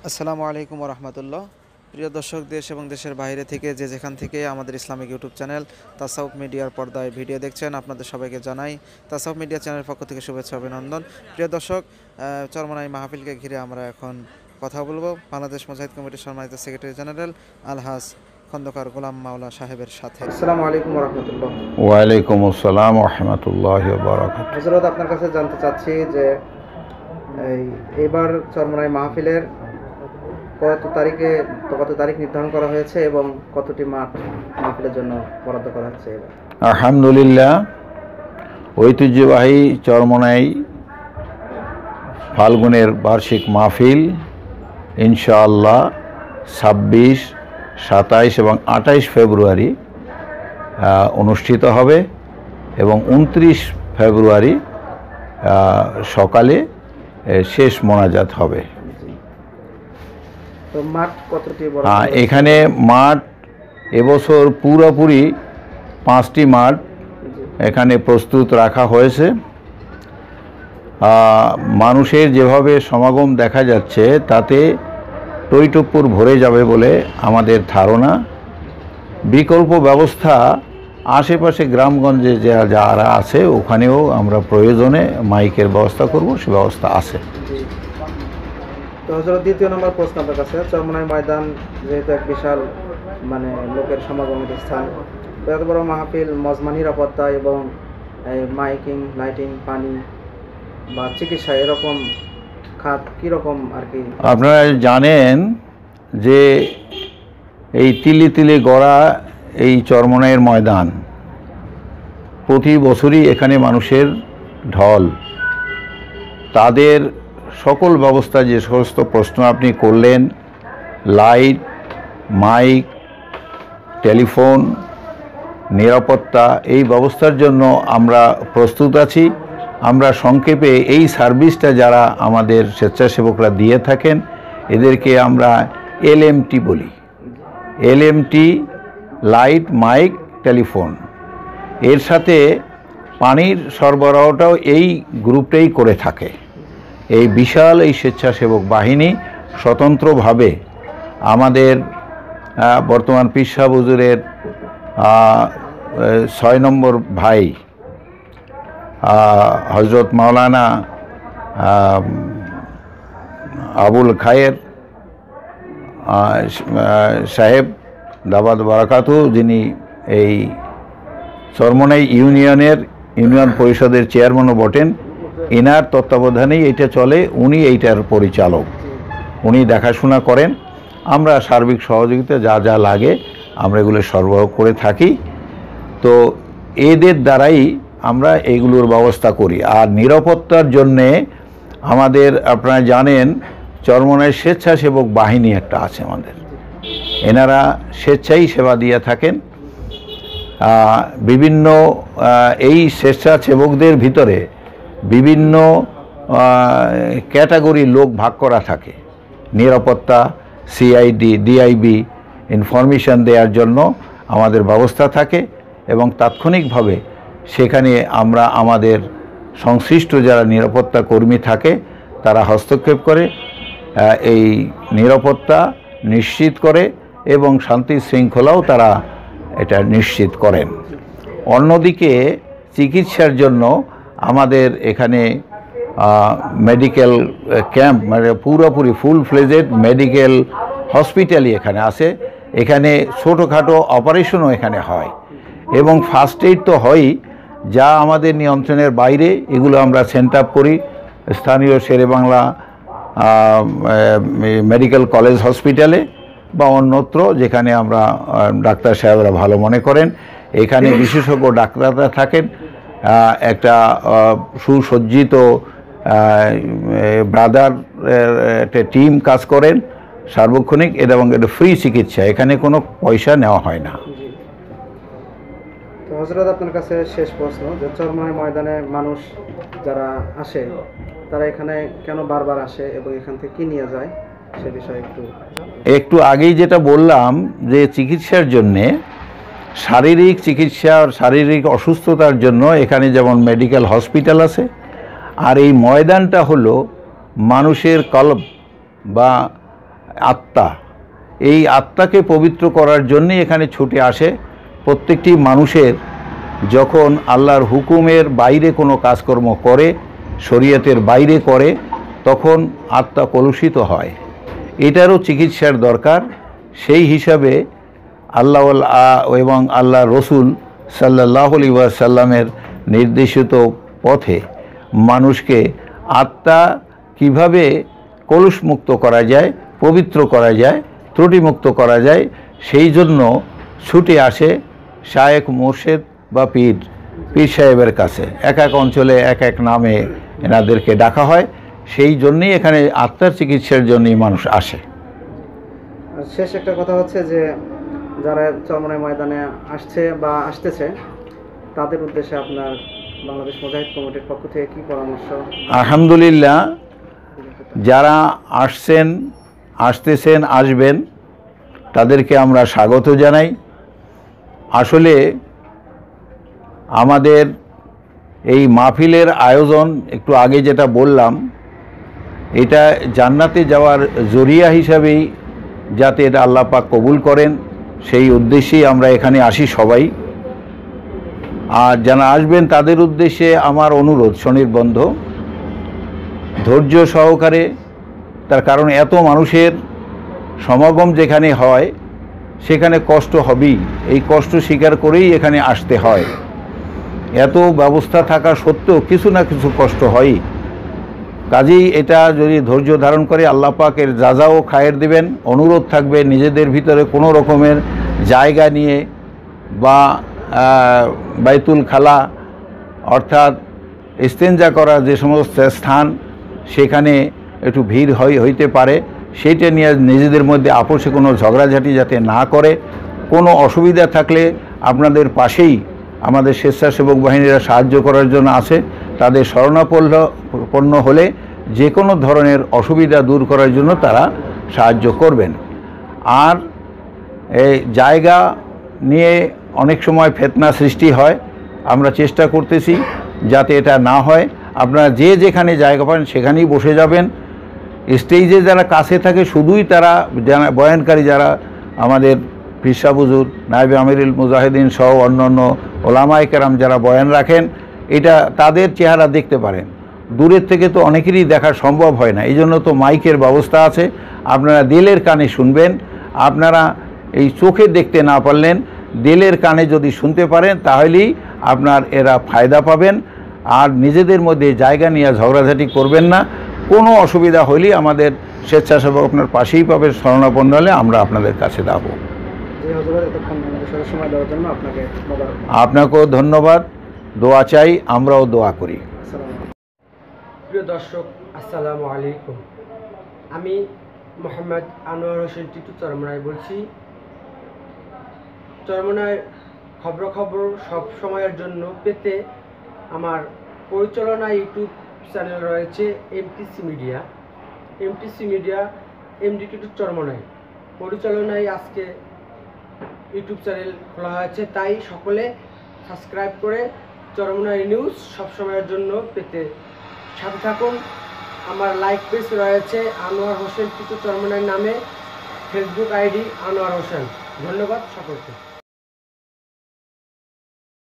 আসসালামু আলাইকুম রহমতুল্লাহ। প্রিয় দর্শক, দেশ এবং দেশের বাইরে থেকে যে যেখান থেকে আমাদের ইসলামিক ইউটিউব চ্যানেল তাসাউফ মিডিয়ার পর্দায় ভিডিও দেখছেন, আপনাদের সবাইকে জানাই তাসাউফ মিডিয়া চ্যানেলের পক্ষ থেকে শুভেচ্ছা অভিনন্দন। প্রিয় দর্শক, চরমনাই মাহফিলকে ঘিরে আমরা এখন কথা বলবো বাংলাদেশ মুজাহিদ কমিটির সম্মানিত সেক্রেটারি জেনারেল আলহাজ খন্দকার গোলাম মাওলা সাহেবের সাথে। আসসালামু আলাইকুম রহমতুল্লাহ। ওয়ালাইকুম আসসালাম রহমতুল্লাহি ওয়া বারাকাতুহু। হযরত, আপনার কাছে জানতে চাচ্ছি যে এইবার চরমনাই মাহফিলের কত তারিখ নির্ধারণ করা হয়েছে এবং কতটি মাঠ মাহফিলের জন্য বরাদ্দ করা হয়েছে? আলহামদুলিল্লাহ, ঐতিহ্যবাহী চরমনাই ফাল্গুনের বার্ষিক মাহফিল ইনশাআল্লাহ 26, 27 এবং 28 ফেব্রুয়ারি অনুষ্ঠিত হবে এবং 29 ফেব্রুয়ারি সকালে শেষ মোনাজাত হবে। তো মাঠ কতটি? এখানে মাঠ এবছর পুরোপুরি 5টি মাঠ এখানে প্রস্তুত রাখা হয়েছে। মানুষের যেভাবে সমাগম দেখা যাচ্ছে তাতে টইটুপ্পুর ভরে যাবে বলে আমাদের ধারণা। বিকল্প ব্যবস্থা আশেপাশে গ্রামগঞ্জে যারা আছে ওখানেও আমরা প্রয়োজনে মাইকের ব্যবস্থা করব, সে ব্যবস্থা আছে। তো হযরত, দ্বিতীয় নম্বর প্রশ্ন আপনার কাছে, চরমনাই ময়দান যেহেতু এক বিশাল লোকের সমাগমের স্থান, এত বড় মাহফিল, মজমা নিরাপত্তা এবং মাইকিং, লাইটিং, পানি বা চিকিৎসা এরকম খাত কীরকম আর কি? আপনারা জানেন যে এই তিলে তিলে গড়া এই চরমনাইয়ের ময়দান, প্রতি বছরই এখানে মানুষের ঢল। তাদের সকল ব্যবস্থা, যে সমস্ত প্রশ্ন আপনি করলেন, লাইট, মাইক, টেলিফোন, নিরাপত্তা, এই ব্যবস্থার জন্য আমরা প্রস্তুত আছি। আমরা সংক্ষেপে এই সার্ভিসটা যারা আমাদের স্বেচ্ছাসেবকরা দিয়ে থাকেন এদেরকে আমরা এলএমটি বলি। এলএমটি, লাইট, মাইক, টেলিফোন, এর সাথে পানির সরবরাহটাও এই গ্রুপটাই করে থাকে। এই বিশাল এই স্বেচ্ছাসেবক বাহিনী স্বতন্ত্রভাবে আমাদের বর্তমান পীর সাহেব হুজুরের 6 নম্বর ভাই হযরত মাওলানা আবুল খায়ের সাহেব দাবাদ বারাকাতু, যিনি এই চরমনাই ইউনিয়ন পরিষদের চেয়ারম্যানও বটেন, এনার তত্ত্বাবধানেই এটা চলে। উনি এইটার পরিচালক, উনি দেখাশোনা করেন। আমরা সার্বিক সহযোগিতা যা যা লাগে আমরা এগুলো সরবরাহ করে থাকি। তো এদের দ্বারাই আমরা এইগুলোর ব্যবস্থা করি। আর নিরাপত্তার জন্যে আমাদের, আপনারা জানেন, চরমনাই স্বেচ্ছাসেবক বাহিনী একটা আছে আমাদের। এনারা স্বেচ্ছাই সেবা দিয়ে থাকেন। বিভিন্ন এই স্বেচ্ছাসেবকদের ভিতরে বিভিন্ন ক্যাটাগরি লোক ভাগ করা থাকে। নিরাপত্তা, সিআইডি, ডিআইবি, ইনফরমেশন দেওয়ার জন্য আমাদের ব্যবস্থা থাকে এবং তাৎক্ষণিকভাবে সেখানে আমরা আমাদের সংশ্লিষ্ট যারা নিরাপত্তা কর্মী থাকে তারা হস্তক্ষেপ করে এই নিরাপত্তা নিশ্চিত করে এবং শান্তি শৃঙ্খলাও তারা এটা নিশ্চিত করেন। অন্যদিকে চিকিৎসার জন্য আমাদের এখানে মেডিকেল ক্যাম্প, মানে পুরোপুরি ফুল ফ্লেজেড মেডিকেল হসপিটালই এখানে আছে। এখানে ছোটোখাটো অপারেশনও এখানে হয় এবং ফার্স্ট এইড তো হয়ই, যা আমাদের নিয়ন্ত্রণের বাইরে এগুলো আমরা সেন্ট আপ করি স্থানীয় শেরেবাংলা মেডিকেল কলেজ হসপিটালে বা অন্যত্র, যেখানে আমরা ডাক্তার সাহেবরা ভালো মনে করেন। এখানে বিশেষজ্ঞ ডাক্তাররা থাকেন, একটা সুসজ্জিত ব্রাদার একটা টিম কাজ করেন সার্বক্ষণিক, এবং এটা ফ্রি চিকিৎসা, এখানে কোনো পয়সা নেওয়া হয় না। তো হযরত, আপনার কাছে শেষ প্রশ্ন, যে চরমনাই ময়দানে মানুষ যারা আসে তারা এখানে কেন বারবার আসে এবং এখান থেকে কি নিয়ে যায় সে বিষয়ে একটু আগেই যেটা বললাম, যে চিকিৎসার জন্যে, শারীরিক চিকিৎসা আর শারীরিক অসুস্থতার জন্য এখানে যেমন মেডিকেল হসপিটাল আছে, আর এই ময়দানটা হলো মানুষের কলব বা আত্মা, এই আত্মাকে পবিত্র করার জন্যই এখানে ছুটে আসে। প্রত্যেকটি মানুষের যখন আল্লাহর হুকুমের বাইরে কোনো কাজকর্ম করে, শরীয়তের বাইরে করে, তখন আত্মা কলুষিত হয়। এটারও চিকিৎসার দরকার। সেই হিসাবে আল্লাহ এবং আল্লাহ রসুল সাল্লাল্লাহু আলাইহি ওয়াসাল্লামের নির্দেশিত পথে মানুষকে আত্মা কিভাবে কলুষমুক্ত করা যায়, পবিত্র করা যায়, ত্রুটিমুক্ত করা যায়, সেই জন্য ছুটে আসে শায়েখ মুর্শিদ বা পীর সাহেবের কাছে। এক এক অঞ্চলে এক এক নামে এনাদেরকে ডাকা হয়। সেই জন্যই এখানে আত্মার চিকিৎসার জন্যই মানুষ আসে। শেষ একটা কথা হচ্ছে যে যারা চরমনাই ময়দানে আসছে বা আসতেছে তাদের উদ্দেশ্যে আপনার বাংলাদেশ মুজাহিদ কমিটির পক্ষ থেকে কি পরামর্শ? আলহামদুলিল্লাহ, যারা আসছেন, আসতেছেন, আসবেন, তাদেরকে আমরা স্বাগত জানাই। আসলে আমাদের এই মাহফিলের আয়োজন একটু আগে যেটা বললাম, এটা জান্নাতে যাওয়ার জরিয়া হিসাবেই যাতে এটা আল্লাহ পাক কবুল করেন, সেই উদ্দেশ্যেই আমরা এখানে আসি সবাই। আর যারা আসবেন তাদের উদ্দেশ্যে আমার অনুরোধ স্বনির্বন্ধ, ধৈর্য সহকারে, তার কারণ এত মানুষের সমাগম যেখানে হয় সেখানে কষ্ট হবেই। এই কষ্ট স্বীকার করেই এখানে আসতে হয়। এত ব্যবস্থা থাকা সত্ত্বেও কিছু না কিছু কষ্ট হয়ই। কাজেই এটা যদি ধৈর্য ধারণ করে আল্লাহ পাকের যাজাও খায়ের দিবেন। অনুরোধ থাকবে নিজেদের ভিতরে কোনো রকমের জায়গা নিয়ে বা বাইতুল খালা অর্থাৎ ইস্তেঞ্জা করার যে সমস্ত স্থান সেখানে একটু ভিড় হইতে পারে, সেইটা নিয়ে নিজেদের মধ্যে আপোষে কোনো ঝগড়াঝাটি যাতে না করে। কোনো অসুবিধা থাকলে আপনাদের পাশেই আমাদের স্বেচ্ছাসেবক বাহিনীরা সাহায্য করার জন্য আছে। তাদের শরণাপন্ন হলে যে কোনো ধরনের অসুবিধা দূর করার জন্য তারা সাহায্য করবেন। আর এই জায়গা নিয়ে অনেক সময় ফিতনা সৃষ্টি হয়, আমরা চেষ্টা করতেছি যাতে এটা না হয়। আপনারা যে যেখানে জায়গা পান সেখানেই বসে যাবেন। স্টেজে যারা কাছে থাকে শুধুই তারা বয়ানকারী যারা আমাদের পীর সাহেব হুজুর, নায়েবে আমিরুল মুজাহিদিন সহ অন্যান্য ওলামায়ে কেরাম যারা বয়ান রাখেন, এটা তাদের চেহারা দেখতে পারেন। দূরের থেকে তো অনেকেরই দেখা সম্ভব হয় না, এই জন্য তো মাইকের ব্যবস্থা আছে। আপনারা দিলের কানে শুনবেন। আপনারা এই চোখে দেখতে না পারলেন দিলের কানে যদি শুনতে পারেন তাহলেই আপনার এরা ফায়দা পাবেন। আর নিজেদের মধ্যে জায়গা নিয়ে ঝগড়াঝাটি করবেন না। কোনো অসুবিধা হলেই আমাদের স্বেচ্ছাসেবক আপনার পাশেই পাবে। শরণাপন্ন হলে আমরা আপনাদের কাছে যাবো। আপনাকেও ধন্যবাদ। দোয়া চাই, আমরাও দোয়া করি। প্রিয় দর্শক, আসসালামু আলাইকুম। আমি মোহাম্মদ আনোয়ার হোসেন টিটু চরমনাই বলছি। চরমনাইয়ের খবর সব সময়ের জন্য পেতে আমার পরিচালনা ইউটিউব চ্যানেল রয়েছে MTC media MD Titu Charmonai পরিচালনায় আজকে ইউটিউব চ্যানেল খোলা হয়েছে। তাই সকলে সাবস্ক্রাইব করে চরমনাই নিউজ সবসময়ের জন্য পেতে সাথে থাকুন। আমার লাইক পেজ রয়েছে আনোয়ার হোসেন টিটু চরমনাই নামে, ফেসবুক আইডি আনোয়ার হোসেন। ধন্যবাদ সকলকে।